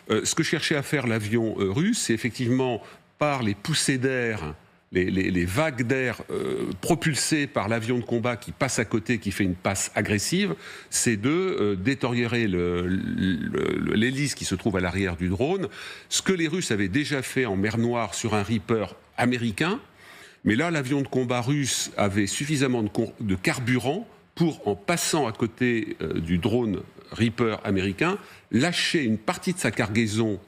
Ce que cherchait à faire l'avion russe, c'est effectivement par les poussées d'air, les vagues d'air propulsées par l'avion de combat qui passe à côté, qui fait une passe agressive, c'est de détériorer l'hélice qui se trouve à l'arrière du drone. Ce que les Russes avaient déjà fait en mer Noire sur un Reaper américain, mais là l'avion de combat russe avait suffisamment de carburant pour, en passant à côté du drone Reaper américain, lâcher une partie de sa cargaison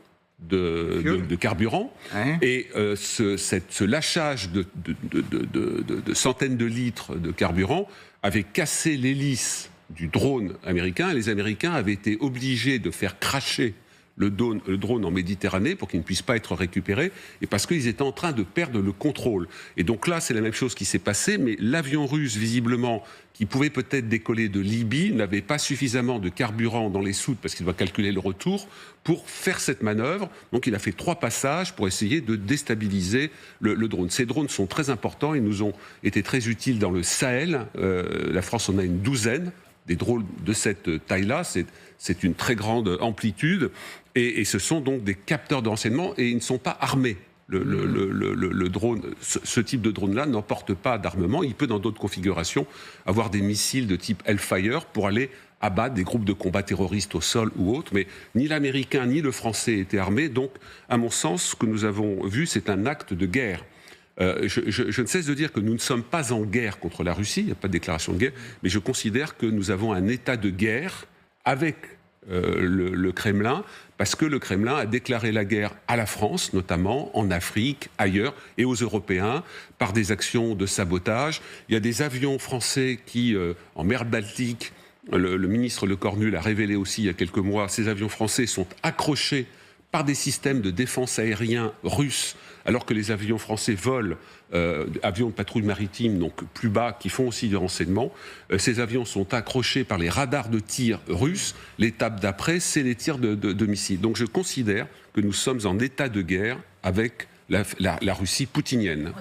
de carburant, ouais. Et ce lâchage de centaines de litres de carburant avait cassé l'hélice du drone américain, et les Américains avaient été obligés de faire cracher le drone en Méditerranée pour qu'il ne puisse pas être récupéré, et parce qu'ils étaient en train de perdre le contrôle. Et donc là, c'est la même chose qui s'est passée, mais l'avion russe, visiblement, qui pouvait peut-être décoller de Libye, n'avait pas suffisamment de carburant dans les soutes, parce qu'il doit calculer le retour, pour faire cette manœuvre. Donc il a fait 3 passages pour essayer de déstabiliser le drone. Ces drones sont très importants, ils nous ont été très utiles dans le Sahel. La France en a une douzaine. Des drones de cette taille-là, c'est une très grande amplitude, et ce sont donc des capteurs de renseignement, et ils ne sont pas armés. Le drone, ce type de drone-là n'emporte pas d'armement. Il peut, dans d'autres configurations, avoir des missiles de type Hellfire pour aller abattre des groupes de combat terroristes au sol ou autres, mais ni l'américain ni le français étaient armés. Donc, à mon sens, ce que nous avons vu, c'est un acte de guerre. Je ne cesse de dire que nous ne sommes pas en guerre contre la Russie, il n'y a pas de déclaration de guerre, mais je considère que nous avons un état de guerre avec le Kremlin, parce que le Kremlin a déclaré la guerre à la France, notamment en Afrique, ailleurs, et aux Européens, par des actions de sabotage. Il y a des avions français qui, en mer Baltique, le ministre Lecornu l'a révélé aussi il y a quelques mois, ces avions français sont accrochés par des systèmes de défense aérien russes, alors que les avions français volent, avions de patrouille maritime, donc plus bas, qui font aussi du renseignement. Ces avions sont accrochés par les radars de tir russes. L'étape d'après, c'est les tirs de missiles. Donc je considère que nous sommes en état de guerre avec la Russie poutinienne.